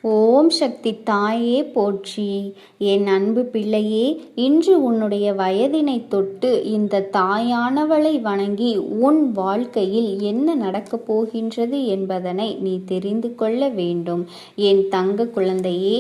ஓம் சக்தி தாயே போற்றி. என் அன்பு பிள்ளையே, இன்று உன்னுடைய வயதினை தொட்டு இந்த தாயானவளை வணங்கி உன் வாழ்க்கையில் என்ன நடக்கப் போகின்றது என்பதனை நீ தெரிந்து கொள்ள வேண்டும் என் தங்க குழந்தையே.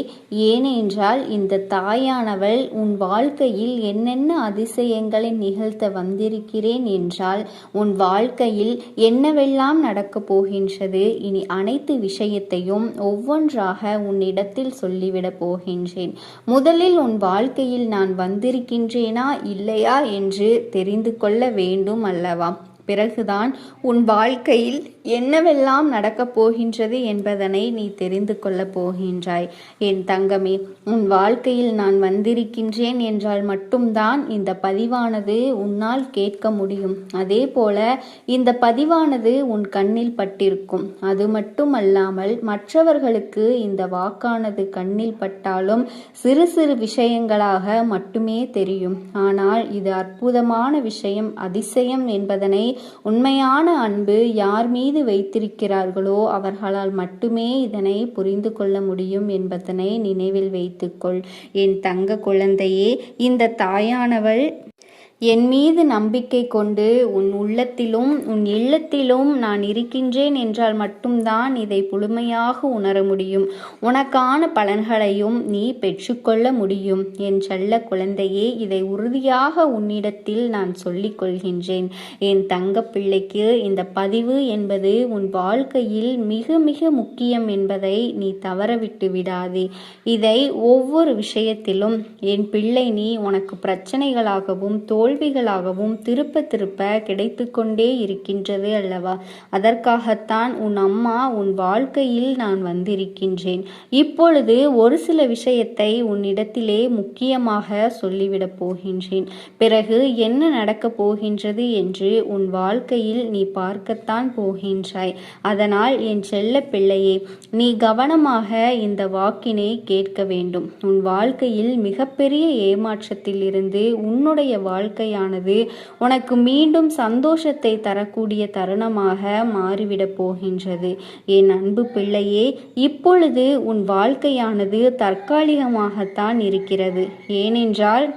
ஏனென்றால் இந்த தாயானவள் உன் வாழ்க்கையில் என்னென்ன அதிசயங்களை நிகழ்த்த வந்திருக்கிறேன் என்றால் உன் வாழ்க்கையில் என்னவெல்லாம் நடக்கப் போகின்றது, இனி அனைத்து விஷயத்தையும் ஒவ்வொன்றாக உன்னிடத்தில் சொல்லிவிடப் போகின்றேன். முதலில் உன் வாழ்க்கையில் நான் வந்திருக்கின்றேனா இல்லையா என்று தெரிந்து கொள்ள வேண்டும் அல்லவா? பிறகுதான் உன் வாழ்க்கையில் என்னவெல்லாம் நடக்கப் போகின்றது என்பதனை நீ தெரிந்து கொள்ளப் போகின்றாய். என் தங்கமே, உன் வாழ்க்கையில் நான் வந்திருக்கின்றேன் என்றால் மட்டும்தான் இந்த பதிவானது உன்னால் கேட்க முடியும். அதே போல இந்த பதிவானது உன் கண்ணில் பட்டிருக்கும். அது மட்டுமல்லாமல் மற்றவர்களுக்கு இந்த வாக்கானது கண்ணில் பட்டாலும் சிறு சிறு விஷயங்களாக மட்டுமே தெரியும். ஆனால் இது அற்புதமான விஷயம், அதிசயம் என்பதனை உண்மையான அன்பு யார் மீது வைத்திருக்கிறார்களோ அவர்களால் மட்டுமே இதனை புரிந்து கொள்ள முடியும் என்பதனை நினைவில் வைத்துக்கொள். என் தங்க குழந்தையே, இந்த தாயானவள் என் மீது நம்பிக்கை கொண்டு உன் உள்ளத்திலும் உன் இல்லத்திலும் நான் இருக்கின்றேன் என்றால் மட்டும்தான் இதை முழுமையாக உணர முடியும். உனக்கான பலன்களையும் நீ பெற்றுக்கொள்ள முடியும். என் செல்ல குழந்தையே, இதை உறுதியாக உன்னிடத்தில் நான் சொல்லிக் கொள்கின்றேன். என் தங்க பிள்ளைக்கு இந்த பதிவு என்பது உன் வாழ்க்கையில் மிக மிக முக்கியம் என்பதை நீ தவறவிட்டு விடாதே. இதை ஒவ்வொரு விஷயத்திலும் என் பிள்ளை, நீ உனக்கு பிரச்சனைகளாகவும் தோல்விகளாகவும் திருப்ப திருப்ப கிடைத்து கொண்டே இருக்கின்றது அல்லவா? அதற்காகத்தான் உன் அம்மா உன் வாழ்க்கையில் நான் வந்திருக்கின்றேன். இப்பொழுது ஒரு சில விஷயத்தை உன்னிடத்திலே முக்கியமாக சொல்லிவிடப் போகின்றேன். பிறகு என்ன நடக்கப் போகின்றது என்று உன் வாழ்க்கையில் நீ பார்க்கத்தான் போகின்றாய். அதனால் என் செல்ல பிள்ளையே, நீ கவனமாக இந்த வாக்கினை கேட்க வேண்டும். உன் வாழ்க்கையில் மிகப்பெரிய ஏமாற்றத்தில் இருந்து உன்னுடைய வாழ்க்கையானது உனக்கு மீண்டும் சந்தோஷத்தை தரக்கூடிய தருணமாக மாறிவிடப் போகின்றது. என் அன்பு பிள்ளையே, இப்பொழுது உன் வாழ்க்கையானது தற்காலிகமாகத்தான் இருக்கிறது. ஏனென்றால்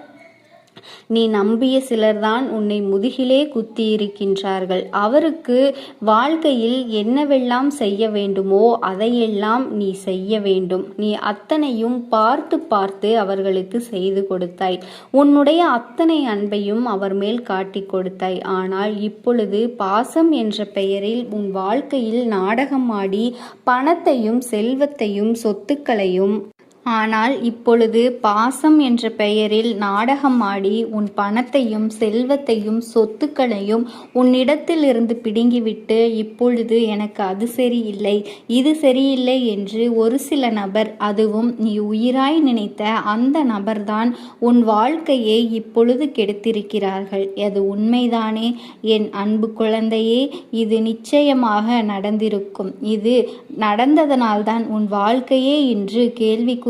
நீ நம்பிய சிலர்தான் உன்னை முதுகிலே குத்தி இருக்கின்றார்கள். அவருக்கு வாழ்க்கையில் என்னவெல்லாம் செய்ய வேண்டுமோ அதையெல்லாம் நீ செய்ய வேண்டும். நீ அத்தனையும் பார்த்து பார்த்து அவர்களுக்கு செய்து கொடுத்தாய். உன்னுடைய அத்தனை அன்பையும் அவர் மேல் காட்டி கொடுத்தாய். ஆனால் இப்பொழுது பாசம் என்ற பெயரில் உன் வாழ்க்கையில் நாடகம் ஆடி பணத்தையும் செல்வத்தையும் சொத்துக்களையும் ஆனால் இப்பொழுது பாசம் என்ற பெயரில் நாடகம் ஆடி உன் பணத்தையும் செல்வத்தையும் சொத்துக்களையும் உன்னிடத்தில் இருந்து பிடுங்கிவிட்டு இப்பொழுது எனக்கு அது சரியில்லை இது சரியில்லை என்று ஒரு சில நபர், அதுவும் நீ உயிராய் நினைத்த அந்த நபர்தான் உன் வாழ்க்கையை இப்பொழுது கெடுத்திருக்கிறார்கள். அது உண்மைதானே என் அன்பு குழந்தையே? இது நிச்சயமாக நடந்திருக்கும். இது நடந்ததனால்தான் உன் வாழ்க்கையே இன்று கேள்விக்குறியாக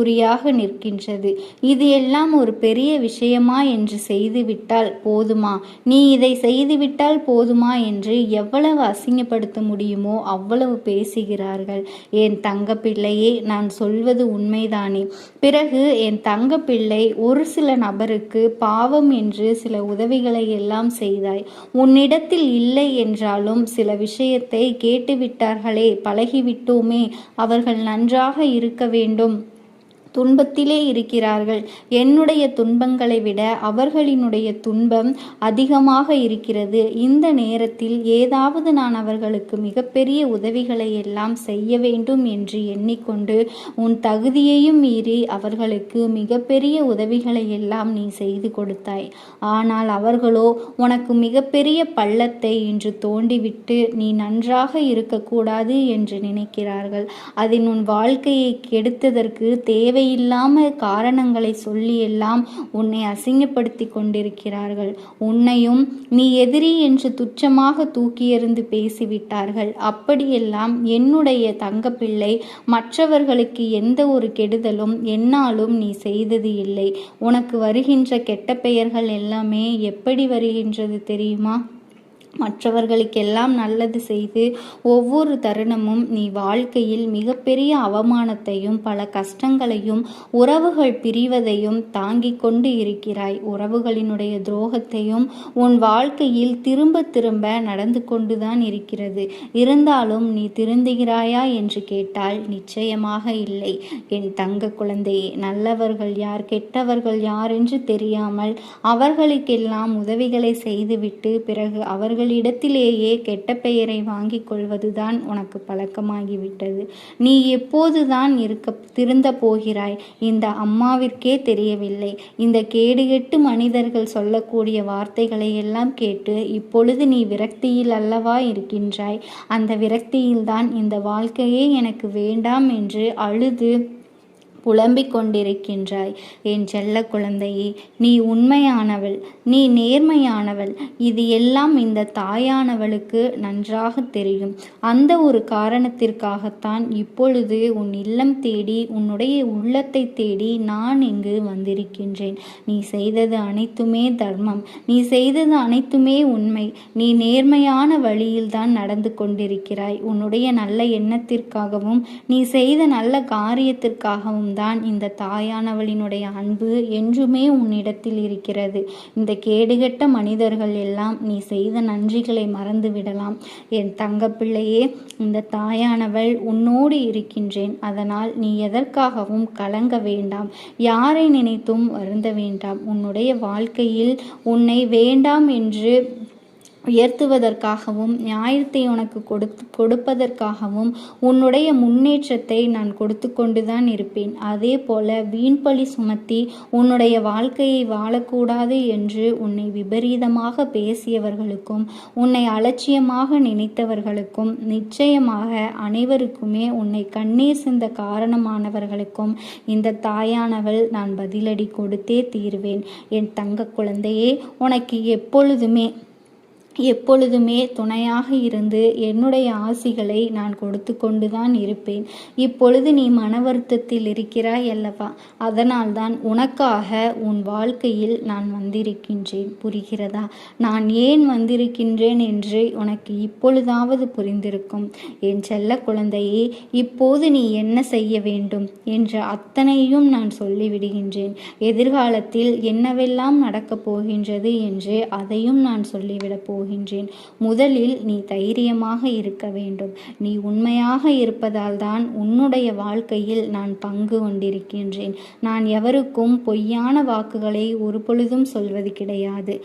நிற்கின்றது. இது எல்லாம் ஒரு பெரிய விஷயமா என்று செய்துவிட்டால் போதுமா, நீ இதை செய்துவிட்டால் போதுமா என்று எவ்வளவு அசிங்கப்படுத்த முடியுமோ அவ்வளவு பேசுகிறார்கள். என் தங்க பிள்ளையே, நான் சொல்வது உண்மைதானே? பிறகு என் தங்க பிள்ளை, ஒரு சில நபருக்கு பாவம் என்று சில உதவிகளை எல்லாம் செய்தாய். உன்னிடத்தில் இல்லை என்றாலும் சில விஷயத்தை கேட்டுவிட்டார்களே, பழகிவிட்டோமே, அவர்கள் நன்றாக இருக்க வேண்டும், துன்பத்திலே இருக்கிறார்கள், என்னுடைய துன்பங்களை விட அவர்களினுடைய துன்பம் அதிகமாக இருக்கிறது, இந்த நேரத்தில் ஏதாவது நான் அவர்களுக்கு மிகப்பெரிய உதவிகளை எல்லாம் செய்ய வேண்டும் என்று எண்ணிக்கொண்டு உன் தகுதியையும் மீறி அவர்களுக்கு மிகப்பெரிய உதவிகளை எல்லாம் நீ செய்து கொடுத்தாய். ஆனால் அவர்களோ உனக்கு மிகப்பெரிய பள்ளத்தை இன்று தோண்டிவிட்டு நீ நன்றாக இருக்கக்கூடாது என்று நினைக்கிறார்கள். அதில் உன் வாழ்க்கையை கெடுத்ததற்கு தேவையில்லாம காரணங்களை சொல்லி எல்லாம் உன்னை அசிங்கப்படுத்தி கொண்டிருக்கிறார்கள். உன்னையும் நீ எதிரி என்று துச்சமாக தூக்கி எறிந்து பேசிவிட்டார்கள். அப்படியெல்லாம் என்னுடைய தங்கப்பிள்ளை, மற்றவர்களுக்கு எந்த ஒரு கெடுதலும் என்னாலும் நீ செய்தது இல்லை. உனக்கு வருகின்ற கெட்ட பெயர்கள் எல்லாமே எப்படி வருகின்றது தெரியுமா? மற்றவர்களுக்கெல்லாம் நல்லது செய்து ஒவ்வொரு தருணமும் நீ வாழ்க்கையில் மிகப்பெரிய அவமானத்தையும் பல கஷ்டங்களையும் உறவுகள் பிரிவதையும் தாங்கிக் கொண்டு இருக்கிறாய். உறவுகளினுடைய துரோகத்தையும் உன் வாழ்க்கையில் திரும்ப திரும்ப நடந்து கொண்டுதான் இருக்கிறது. இருந்தாலும் நீ திருந்துகிறாயா என்று கேட்டால் நிச்சயமாக இல்லை. என் தங்க குழந்தையே, நல்லவர்கள் யார் கெட்டவர்கள் யார் என்று தெரியாமல் அவர்களுக்கெல்லாம் உதவிகளை செய்துவிட்டு பிறகு அவர்களிடத்திலேயே கெட்ட பெயரை வாங்கிக் கொள்வதுதான் உனக்கு பழக்கமாகிவிட்டது. நீ எப்போதுதான் திருந்த போகிறாய்? இந்த அம்மாவிற்கே தெரியவில்லை. இந்த கேடுகெட்டு மனிதர்கள் சொல்லக்கூடிய வார்த்தைகளை எல்லாம் கேட்டு இப்பொழுது நீ விரக்தியில் அல்லவா இருக்கின்றாய். அந்த விரக்தியில்தான் இந்த வாழ்க்கையே எனக்கு வேண்டாம் என்று அழுது புலம்பிக் கொண்டிருக்கின்றாய். என் செல்ல குழந்தையே, நீ உண்மையானவள், நீ நேர்மையானவள். இது எல்லாம் இந்த தாயானவளுக்கு நன்றாக தெரியும். அந்த ஒரு காரணத்திற்காகத்தான் இப்பொழுது உன் இல்லம் தேடி உன்னுடைய உள்ளத்தை தேடி நான் இங்கு வந்திருக்கின்றேன். நீ செய்தது அனைத்துமே தர்மம், நீ செய்தது அனைத்துமே உண்மை. நீ நேர்மையான வழியில்தான் நடந்து கொண்டிருக்கிறாய். உன்னுடைய நல்ல எண்ணத்திற்காகவும் நீ செய்த நல்ல காரியத்திற்காகவும் தான் இந்த தாயானவளினுடைய அன்பு என்றுமே உன்னிடத்தில் இருக்கிறது. இந்த கேடுகெட்ட மனிதர்கள் எல்லாம் நீ செய்த நன்றிகளை மறந்து விடலாம். என் தங்கப்பிள்ளையே, இந்த தாயானவள் உன்னோடு இருக்கின்றேன். அதனால் நீ எதற்காகவும் கலங்க வேண்டாம், யாரை நினைத்தும் வருந்த வேண்டாம். உன்னுடைய வாழ்க்கையில் உன்னை வேண்டாம் என்று உயர்த்துவதற்காகவும் நியாயத்தை உனக்கு கொடுப்பதற்காகவும் உன்னுடைய முன்னேற்றத்தை நான் கொடுத்து கொண்டுதான் இருப்பேன். அதே போல வீண்பழி சுமத்தி உன்னுடைய வாழ்க்கையை வாழக்கூடாது என்று உன்னை விபரீதமாக பேசியவர்களுக்கும் உன்னை அலட்சியமாக நினைத்தவர்களுக்கும் நிச்சயமாக அனைவருக்குமே உன்னை கண்ணீர் சிந்த காரணமானவர்களுக்கும் இந்த தாயானவள் நான் பதிலடி கொடுத்தே தீர்வேன். என் தங்க குழந்தையே, உனக்கு எப்பொழுதுமே துணையாக இருந்து என்னுடைய ஆசிகளை நான் கொடுத்து கொண்டுதான் இருப்பேன். இப்பொழுது நீ மன வருத்தத்தில் இருக்கிறாய் அல்லவா? அதனால்தான் உனக்காக உன் வாழ்க்கையில் நான் வந்திருக்கின்றேன். புரிகிறதா? நான் ஏன் வந்திருக்கின்றேன் என்று உனக்கு இப்பொழுதாவது புரிந்திருக்கும். என் செல்ல குழந்தையே, இப்போது நீ என்ன செய்ய வேண்டும் என்ற அத்தனையும் நான் சொல்லிவிடுகின்றேன். எதிர்காலத்தில் என்னவெல்லாம் நடக்கப் போகின்றது என்று அதையும் நான் சொல்லிவிடப் போகின்றேன். முதலில் நீ தைரியமாக இருக்க வேண்டும். நீ உண்மையாக இருப்பதால் தான் உன்னுடைய வாழ்க்கையில் நான் பங்கு கொண்டிருக்கின்றேன். நான் எவருக்கும் பொய்யான வாக்குகளை ஒரு பொழுதும் சொல்வது கிடையாது.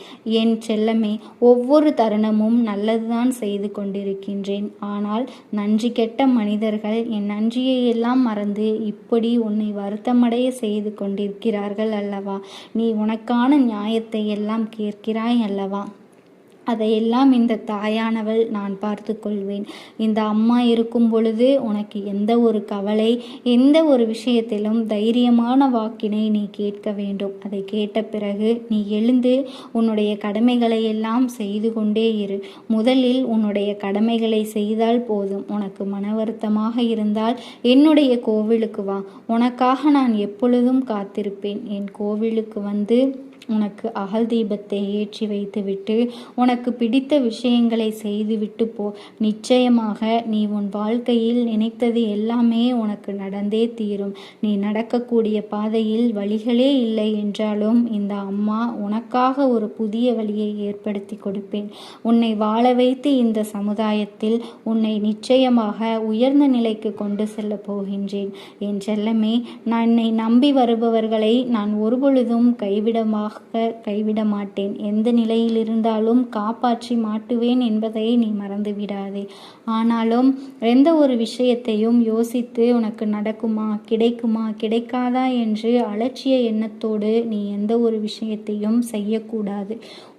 என் செல்லமே, ஒவ்வொரு தருணமும் நல்லதுதான் செய்து கொண்டிருக்கின்றேன். ஆனால் நன்றி கெட்ட மனிதர்கள் என் நன்றியை எல்லாம் மறந்து இப்படி உன்னை வருத்தமடைய செய்து கொண்டிருக்கிறார்கள் அல்லவா? நீ உனக்கான நியாயத்தை எல்லாம் கேட்கிறாய் அல்லவா? அதையெல்லாம் இந்த தாயானவள் நான் பார்த்து கொள்வேன். இந்த அம்மா இருக்கும் பொழுது உனக்கு எந்த ஒரு கவலை, எந்த ஒரு விஷயத்திலும் தைரியமான வாக்கினை நீ கேட்க வேண்டும். அதை கேட்ட பிறகு நீ எழுந்து உன்னுடைய கடமைகளை எல்லாம் செய்து கொண்டே இரு. முதலில் உன்னுடைய கடமைகளை செய்தால் போதும். உனக்கு மன வருத்தமாக இருந்தால் என்னுடைய கோவிலுக்கு வா. உனக்காக நான் எப்பொழுதும் காத்திருப்பேன். என் கோவிலுக்கு வந்து உனக்கு அகல் தீபத்தை ஏற்றி வைத்துவிட்டு உனக்கு பிடித்த விஷயங்களை செய்துவிட்டு போ. நிச்சயமாக நீ உன் வாழ்க்கையில் நினைத்தது எல்லாமே உனக்கு நடந்தே தீரும். நீ நடக்கக்கூடிய பாதையில் வழிகளே இல்லை என்றாலும் இந்த அம்மா உனக்காக ஒரு புதிய வழியை ஏற்படுத்தி கொடுப்பேன். உன்னை வாழ வைத்து இந்த சமுதாயத்தில் உன்னை நிச்சயமாக உயர்ந்த நிலைக்கு கொண்டு செல்ல போகின்றேன். என் செல்லமே, நான் என்னை நம்பி வருபவர்களை நான் ஒருபொழுதும் கைவிட மாட்டேன். எந்த நிலையில் இருந்தாலும் காப்பாற்றி மாட்டுவேன் என்பதை நீ மறந்து விடாதே. ஆனாலும் எந்த ஒரு விஷயத்தையும் யோசித்து உனக்கு நடக்குமா, கிடைக்குமா, கிடைக்காதா என்று அலட்சிய எண்ணத்தோடு நீ எந்த ஒரு விஷயத்தையும் செய்யக்கூடாது.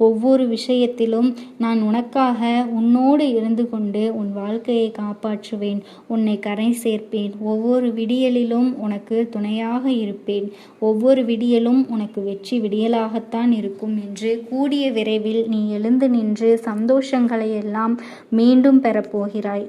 ஒவ்வொரு விஷயத்திலும் நான் உனக்காக உன்னோடு இருந்து கொண்டு உன் வாழ்க்கையை காப்பாற்றுவேன். உன்னை கரை சேர்ப்பேன். ஒவ்வொரு விடியலிலும் உனக்கு துணையாக இருப்பேன். ஒவ்வொரு விடியலும் உனக்கு வெற்றி விடியலாகத்தான் இருக்கும் என்று கூடிய விரைவில் நீ எழுந்து நின்று சந்தோஷங்களை எல்லாம் மீண்டும் பெறப்போகிறாய்.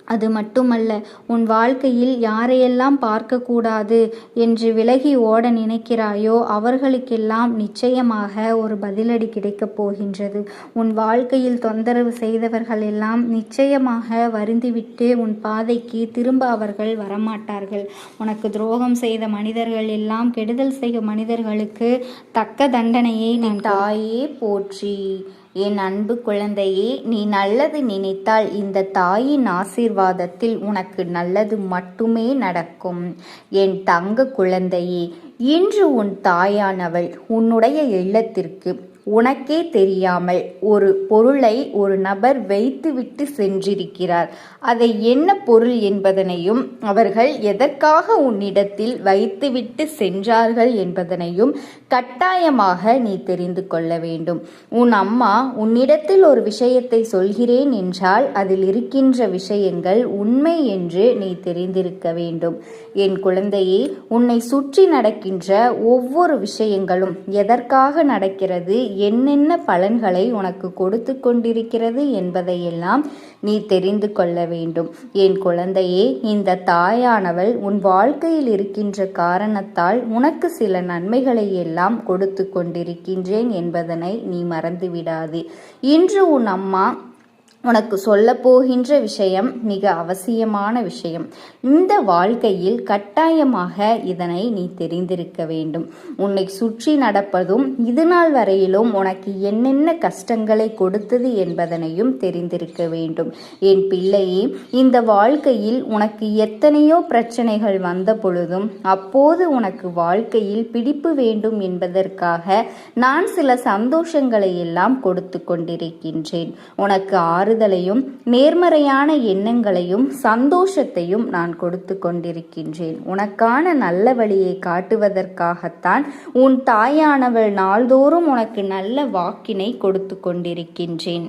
அது மட்டுமல்ல, உன் வாழ்க்கையில் யாரையெல்லாம் பார்க்கக்கூடாது என்று விலகி ஓட நினைக்கிறாயோ அவர்களுக்கெல்லாம் நிச்சயமாக ஒரு பதிலடி கிடைக்கப் போகின்றது. உன் வாழ்க்கையில் தொந்தரவு செய்தவர்கள் எல்லாம் நிச்சயமாக வருந்திவிட்டு உன் பாதைக்கு திரும்ப அவர்கள் வரமாட்டார்கள். உனக்கு துரோகம் செய்த மனிதர்கள் எல்லாம், கெடுதல் செய்யும் மனிதர்களுக்கு தக்க தண்டனையை நான் தாயே போற்றி. என் அன்பு குழந்தையே, நீ நல்லது நினைத்தால் இந்த தாயின் ஆசீர்வாதத்தில் உனக்கு நல்லது மட்டுமே நடக்கும். என் தங்க குழந்தையே, இன்று உன் தாயானவள் உன்னுடைய இல்லத்திற்கு உனக்கே தெரியாமல் ஒரு பொருளை ஒரு நபர் வைத்துவிட்டு சென்றிருக்கிறார். அதை என்ன பொருள் என்பதனையும் அவர்கள் எதற்காக உன்னிடத்தில் வைத்துவிட்டு சென்றார்கள் என்பதனையும் கட்டாயமாக நீ தெரிந்து கொள்ள வேண்டும். உன் அம்மா உன்னிடத்தில் ஒரு விஷயத்தை சொல்கிறேன் என்றால் அதில் இருக்கின்ற விஷயங்கள் உண்மை என்று நீ தெரிந்திருக்க வேண்டும். என் குழந்தையே, உன்னை சுற்றி நடக்கின்ற ஒவ்வொரு விஷயங்களும் எதற்காக நடக்கிறது, என்னென்ன பலன்களை உனக்கு கொடுத்து கொண்டிருக்கிறது என்பதையெல்லாம் நீ தெரிந்து கொள்ள வேண்டும். என் குழந்தையே, இந்த தாயானவள் உன் வாழ்க்கையில் இருக்கின்ற காரணத்தால் உனக்கு சில நன்மைகளை எல்லாம் கொடுத்து கொண்டிருக்கின்றேன் என்பதனை நீ மறந்துவிடாதே. இன்று உன் அம்மா உனக்கு சொல்ல போகின்ற விஷயம் மிக அவசியமான விஷயம். இந்த வாழ்க்கையில் கட்டாயமாக இதனை நீ தெரிந்திருக்க வேண்டும். உன்னை சுற்றி நடப்பதும் இது நாள் வரையிலும் உனக்கு என்னென்ன கஷ்டங்களை கொடுத்தது என்பதனையும் தெரிந்திருக்க வேண்டும். என் பிள்ளையே, இந்த வாழ்க்கையில் உனக்கு எத்தனையோ பிரச்சனைகள் வந்த பொழுதும் அப்போது உனக்கு வாழ்க்கையில் பிடிப்பு வேண்டும் என்பதற்காக நான் சில சந்தோஷங்களை எல்லாம் கொடுத்து கொண்டிருக்கின்றேன். உனக்கு ஆறுதலையும் நேர்மறையான எண்ணங்களையும் சந்தோஷத்தையும் நான் கொடுத்து கொண்டிருக்கின்றேன். உனக்கான நல்ல வழியை காட்டுவதற்காகத்தான் உன் தாயானவள் நாள்தோறும் உனக்கு நல்ல வாக்கினை கொடுத்து கொண்டிருக்கின்றேன்.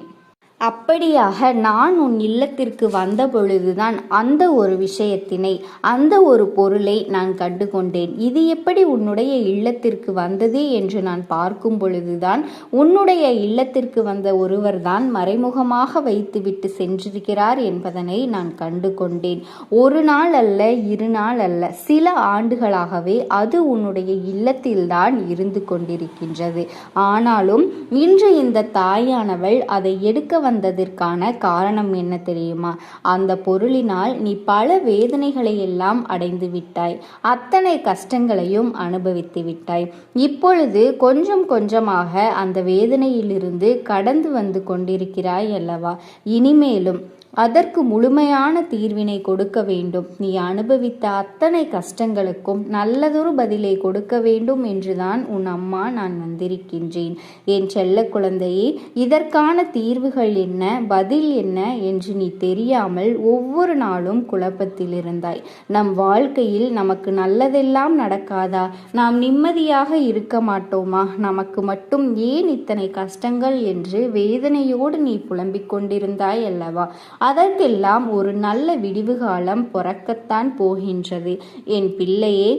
அப்படியாக நான் உன் இல்லத்திற்கு வந்த பொழுதுதான் அந்த ஒரு விஷயத்தினை, அந்த ஒரு பொருளை நான் கண்டு கொண்டேன். இது எப்படி உன்னுடைய இல்லத்திற்கு வந்தது என்று நான் பார்க்கும் பொழுதுதான் உன்னுடைய இல்லத்திற்கு வந்த ஒருவர்தான் மறைமுகமாக வைத்துவிட்டு சென்றிருக்கிறார் என்பதனை நான் கண்டு கொண்டேன். ஒரு நாள் அல்ல, இரு நாள் அல்ல, சில ஆண்டுகளாகவே அது உன்னுடைய இல்லத்தில்தான் இருந்து கொண்டிருக்கின்றது. ஆனாலும் இன்று இந்த தாயானவள் அதை எடுக்க வந்ததற்கான காரணம் என்ன தெரியுமா? அந்த பொருளினால் நீ பல வேதனைகளை எல்லாம் அடைந்து விட்டாய். அத்தனை கஷ்டங்களையும் அனுபவித்து விட்டாய். இப்பொழுது கொஞ்சம் கொஞ்சமாக அந்த வேதனையிலிருந்து கடந்து வந்து கொண்டிருக்கிறாய் அல்லவா? இனிமேலும் அதற்கு முழுமையான தீர்வினை கொடுக்க வேண்டும். நீ அனுபவித்த அத்தனை கஷ்டங்களுக்கும் நல்லதொரு பதிலை கொடுக்க வேண்டும் என்றுதான் உன் அம்மா நான் வந்திருக்கின்றேன். என் செல்ல குழந்தையே, இதற்கான தீர்வுகள் என்ன, பதில் என்ன என்று நீ தெரியாமல் ஒவ்வொரு நாளும் குழப்பத்தில் இருந்தாய். நம் வாழ்க்கையில் நமக்கு நல்லதெல்லாம் நடக்காதா? நாம் நிம்மதியாக இருக்க மாட்டோமா? நமக்கு மட்டும் ஏன் இத்தனை கஷ்டங்கள் என்று வேதனையோடு நீ புலம்பிக் கொண்டிருந்தாய் அல்லவா? அதற்கெல்லாம் ஒரு நல்ல விடிவு காலம் பிறக்கத்தான் போகின்றது. என் பிள்ளையே,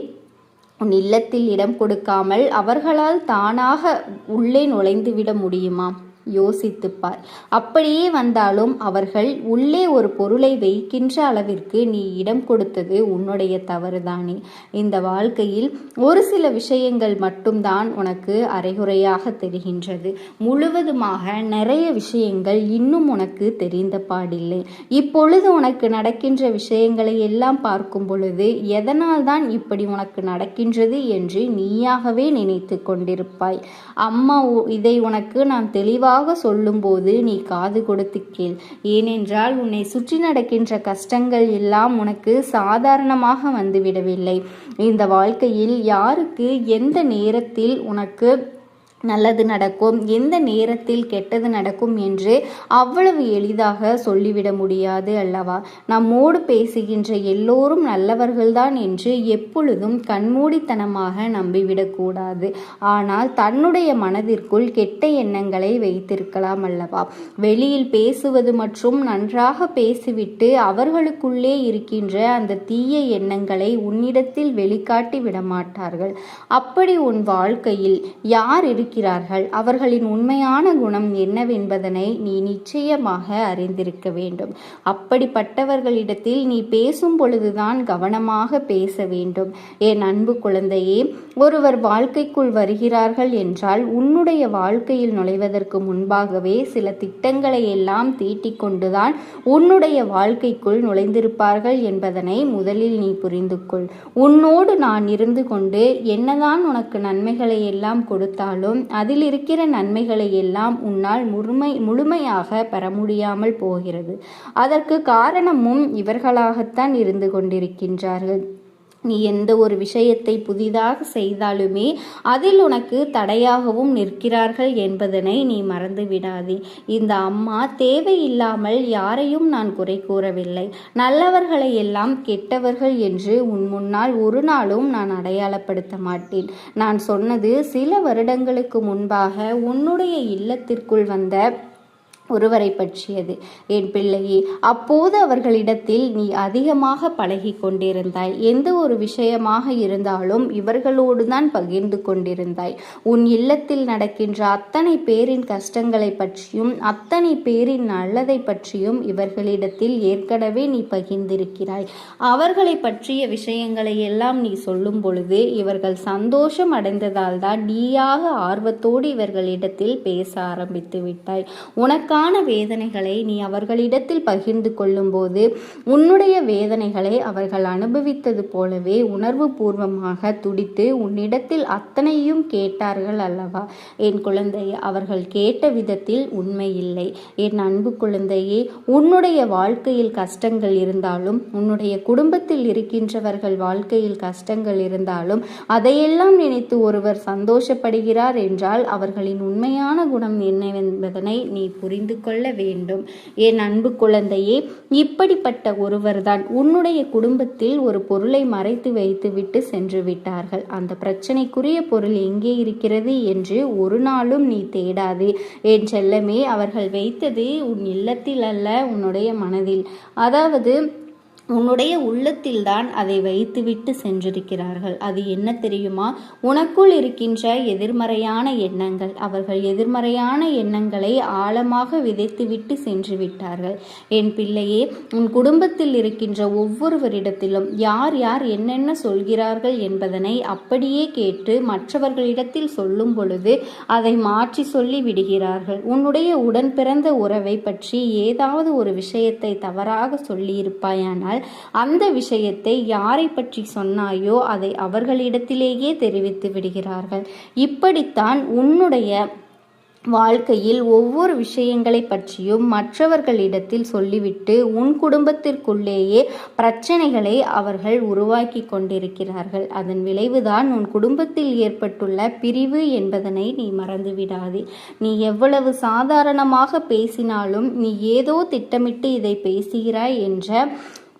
உன் இல்லத்தில் இடம் கொடுக்காமல் அவர்களால் தானாக உள்ளே நுழைந்துவிட முடியுமா? யோசித்துப்பார். அப்படியே வந்தாலும் அவர்கள் உள்ளே ஒரு பொருளை வைக்கின்ற அளவிற்கு நீ இடம் கொடுத்தது உன்னுடைய தவறுதானே. இந்த வாழ்க்கையில் ஒரு சில விஷயங்கள் மட்டும்தான் உனக்கு அரைகுறையாக தெரிகின்றது. முழுவதுமாக நிறைய விஷயங்கள் இன்னும் உனக்கு தெரிந்த பாடில்லை. இப்பொழுது உனக்கு நடக்கின்ற விஷயங்களை எல்லாம் பார்க்கும் பொழுது எதனால் தான் இப்படி உனக்கு நடக்கின்றது என்று நீயாகவே நினைத்து கொண்டிருப்பாய். அம்மா இதை உனக்கு நான் தெளிவாக சொல்லும்போது நீ காது கொடுத்து கேள். ஏனென்றால் உன்னை சுற்றி நடக்கின்ற கஷ்டங்கள் எல்லாம் உனக்கு சாதாரணமாக வந்துவிடவில்லை. இந்த வாழ்க்கையில் யாருக்கு எந்த நேரத்தில் உனக்கு நல்லது நடக்கும், எந்த நேரத்தில் கெட்டது நடக்கும் என்று அவ்வளவு எளிதாக சொல்லிவிட முடியாது அல்லவா? நம்மோடு பேசுகின்ற எல்லோரும் நல்லவர்கள்தான் என்று எப்பொழுதும் கண்மூடித்தனமாக நம்பிவிடக்கூடாது. ஆனால் தன்னுடைய மனதிற்குள் கெட்ட எண்ணங்களை வைத்திருக்கலாம் அல்லவா? வெளியில் பேசுவது மற்றும் நன்றாக பேசிவிட்டு அவர்களுக்குள்ளே இருக்கின்ற அந்த தீய எண்ணங்களை உன்னிடத்தில் வெளிக்காட்டி விடமாட்டார்கள். அப்படி உன் வாழ்க்கையில் யார் இருக்கிறார்கள். அவர்களின் உண்மையான குணம் என்னவென்பதனை நீ நிச்சயமாக அறிந்திருக்க வேண்டும். அப்படிப்பட்டவர்களிடத்தில் நீ பேசும் பொழுதுதான் கவனமாக பேச வேண்டும். என் அன்பு குழந்தையே, ஒருவர் வாழ்க்கைக்குள் வருகிறார்கள் என்றால் உன்னுடைய வாழ்க்கையில் நுழைவதற்கு முன்பாகவே சில திட்டங்களை எல்லாம் தீட்டிக் கொண்டுதான் உன்னுடைய வாழ்க்கைக்குள் நுழைந்திருப்பார்கள் என்பதனை முதலில் நீ புரிந்து கொள். உன்னோடு நான் இருந்து கொண்டு என்னதான் உனக்கு நன்மைகளை எல்லாம் கொடுத்தாலும் அதில் இருக்கிற நன்மைகளை எல்லாம் உன்னால் முழுமையாக பெற முடியாமல் போகிறது. அதற்கு காரணமும் இவர்களாகத்தான் இருந்து கொண்டிருக்கின்றார்கள். நீ எந்த ஒரு விஷயத்தை புதிதாக செய்தாலுமே அதில் உனக்கு தடையாகவும் நிற்கிறார்கள் என்பதனை நீ மறந்து விடாதே. இந்த அம்மா தேவையில்லாமல் யாரையும் நான் குறை கூறவில்லை. நல்லவர்களை எல்லாம் கெட்டவர்கள் என்று உன் முன்னால் ஒரு நாளும் நான் அடையாளப்படுத்த மாட்டேன். நான் சொன்னது சில வருடங்களுக்கு முன்பாக உன்னுடைய இல்லத்திற்குள் வந்த ஒருவரை பற்றியது. என் பிள்ளையே, அப்போது அவர்களிடத்தில் நீ அதிகமாக பழகி கொண்டிருந்தாய். எந்த ஒரு விஷயமாக இருந்தாலும் இவர்களோடு தான் பகிர்ந்து கொண்டிருந்தாய். உன் இல்லத்தில் நடக்கின்ற அத்தனை பேரின் கஷ்டங்களை பற்றியும் அத்தனை பேரின் நல்லதை பற்றியும் இவர்களிடத்தில் ஏற்கனவே நீ பகிர்ந்திருக்கிறாய். அவர்களை பற்றிய விஷயங்களை எல்லாம் நீ சொல்லும் பொழுது இவர்கள் சந்தோஷம் அடைந்ததால் தான் நீயாக ஆர்வத்தோடு இவர்களிடத்தில் பேச ஆரம்பித்து விட்டாய். உனக்கான வேதனைகளை நீ அவர்களிடத்தில் பகிர்ந்து கொள்ளும் போது உன்னுடைய வேதனைகளை அவர்கள் அனுபவித்தது போலவே உணர்வு பூர்வமாக துடித்து உன்னிடத்தில் அத்தனையும் கேட்டார்கள் அல்லவா? என் குழந்தையே, அவர்கள் கேட்ட விதத்தில் உண்மை இல்லை. என் அன்பு குழந்தையே, உன்னுடைய வாழ்க்கையில் கஷ்டங்கள் இருந்தாலும் உன்னுடைய குடும்பத்தில் இருக்கின்றவர்கள் வாழ்க்கையில் கஷ்டங்கள் இருந்தாலும் அதையெல்லாம் நினைத்து ஒருவர் சந்தோஷப்படுகிறார் என்றால் அவர்களின் உண்மையான குணம் என்னவென்பதனை நீ புரிந்து கொள்ள வேண்டும். என் அன்பு குழந்தையே, இப்படிப்பட்ட ஒருவர்தான் உன்னுடைய குடும்பத்தில் ஒரு பொருளை மறைத்து வைத்துவிட்டு சென்று விட்டார்கள். அந்த பிரச்சனைக்குரிய பொருள் எங்கே இருக்கிறது என்று ஒரு நாளும் நீ தேடாதே. என் செல்லமே, அவர்கள் வைத்தது உன் இல்லத்தில் அல்ல, உன்னுடைய மனதில், அதாவது உன்னுடைய உள்ளத்தில்தான் அதை வைத்துவிட்டு சென்றிருக்கிறார்கள். அது என்ன தெரியுமா? உனக்குள் இருக்கின்ற எதிர்மறையான எண்ணங்கள். அவர்கள் எதிர்மறையான எண்ணங்களை ஆழமாக விதைத்துவிட்டு சென்று விட்டார்கள். என் பிள்ளையே, உன் குடும்பத்தில் இருக்கின்ற ஒவ்வொருவரிடத்திலும் யார் யார் என்னென்ன சொல்கிறார்கள் என்பதனை அப்படியே கேட்டு மற்றவர்களிடத்தில் சொல்லும் பொழுது அதை மாற்றி சொல்லி விடுகிறார்கள். உன்னுடைய உடன் பிறந்த உறவை பற்றி ஏதாவது ஒரு விஷயத்தை தவறாக சொல்லியிருப்பாயானால் அந்த விஷயத்தை யாரை பற்றி சொன்னாயோ அதை அவர்களிடத்திலேயே தெரிவித்து விடுகிறார்கள். இப்படித்தான் உன்னுடைய வாழ்க்கையில் ஒவ்வொரு விஷயங்களை பற்றியும் மற்றவர்களிடத்தில் சொல்லிவிட்டு உன் குடும்பத்திற்குள்ளேயே பிரச்சனைகளை அவர்கள் உருவாக்கி கொண்டிருக்கிறார்கள். அதன் விளைவுதான் உன் குடும்பத்தில் ஏற்பட்டுள்ள பிரிவு என்பதனை நீ மறந்துவிடாதே. நீ எவ்வளவு சாதாரணமாக பேசினாலும் நீ ஏதோ திட்டமிட்டு இதை பேசுகிறாய் என்ற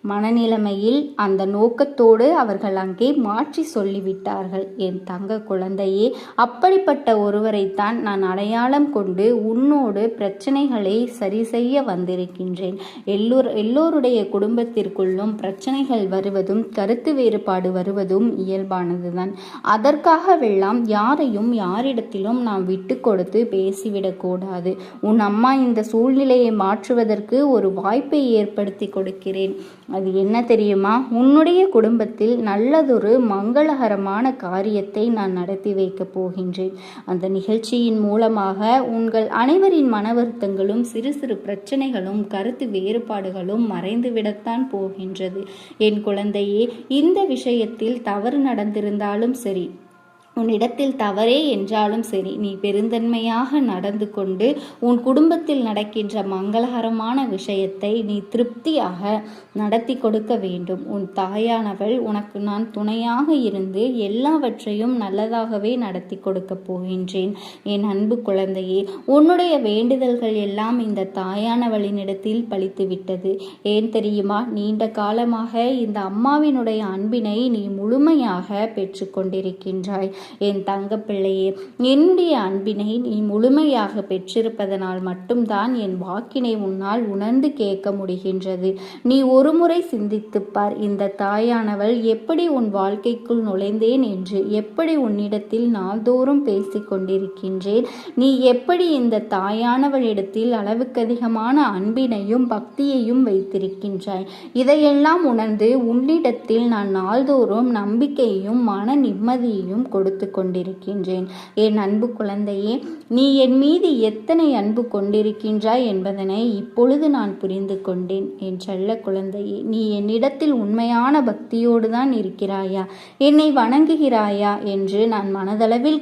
மனநிலைமையில் அந்த நோக்கத்தோடு அவர்கள் அங்கே மாற்றி சொல்லிவிட்டார்கள். என் தங்க குழந்தையே, அப்படிப்பட்ட ஒருவரைத்தான் நான் கொண்டு உன்னோடு பிரச்சனைகளை சரி செய்ய வந்திருக்கின்றேன். எல்லோருடைய குடும்பத்திற்குள்ளும் பிரச்சனைகள் வருவதும் கருத்து வேறுபாடு வருவதும் இயல்பானதுதான். அதற்காகவெல்லாம் யாரையும் யாரிடத்திலும் நாம் விட்டு கொடுத்து பேசிவிடக்கூடாது. உன் அம்மா இந்த சூழ்நிலையை மாற்றுவதற்கு ஒரு வாய்ப்பை ஏற்படுத்தி கொடுக்கிறேன். அது என்ன தெரியுமா? உன்னுடைய குடும்பத்தில் நல்லதொரு மங்களகரமான காரியத்தை நான் நடத்தி வைக்கப் போகின்றேன். அந்த நிகழ்ச்சியின் மூலமாக உங்கள் அனைவரின் மன வருத்தங்களும் சிறு சிறு பிரச்சனைகளும் கருத்து வேறுபாடுகளும் மறைந்துவிடத்தான் போகின்றது. என் குழந்தையே, இந்த விஷயத்தில் தவறு நடந்திருந்தாலும் சரி, உன்னிடத்தில் தவறே என்றாலும் சரி, நீ பெருந்தன்மையாக நடந்து கொண்டு உன் குடும்பத்தில் நடக்கின்ற மங்களகரமான விஷயத்தை நீ திருப்தியாக நடத்தி கொடுக்க வேண்டும். உன் தாயானவள் உனக்கு நான் துணையாக இருந்து எல்லாவற்றையும் நல்லதாகவே நடத்தி கொடுக்க போகின்றேன். என் அன்பு குழந்தையே, உன்னுடைய வேண்டுதல்கள் எல்லாம் இந்த தாயானவளினிடத்தில் பலித்து விட்டது. ஏன் தெரியுமா? நீண்ட காலமாக இந்த அம்மாவினுடைய அன்பினை நீ முழுமையாக பெற்று கொண்டிருக்கின்றாய். என் தங்கப்பிள்ளையே, என்னுடைய அன்பினை நீ முழுமையாக பெற்றிருப்பதனால் மட்டும்தான் என் வாக்கினை உன்னால் உணர்ந்து கேட்க முடிகின்றது. நீ ஒருமுறை சிந்தித்துப் பார், இந்த தாயானவள் எப்படி உன் வாழ்க்கைக்குள் நுழைந்தேன் என்று எப்படி உன்னிடத்தில் நாள்தோறும் பேசிக் கொண்டிருக்கின்றேன். நீ எப்படி இந்த தாயானவளிடத்தில் அளவுக்கதிகமான அன்பினையும் பக்தியையும் வைத்திருக்கின்றாய். இதையெல்லாம் உணர்ந்து உன்னிடத்தில் நான் நாள்தோறும் நம்பிக்கையையும் மன நிம்மதியையும் கொடுத்து கொண்டிருக்கின்றேன். என் அன்பு குழந்தையே, நீ என் மீது எத்தனை அன்பு கொண்டிருக்கின்றாய் என்பதனை இப்பொழுது நான் புரிந்து கொண்டேன். என் செல்ல குழந்தையே, நீ என்னிடத்தில் உண்மையான பக்தியோடு தான் இருக்கிறாயா, என்னை வணங்குகிறாயா என்று நான் மனதளவில்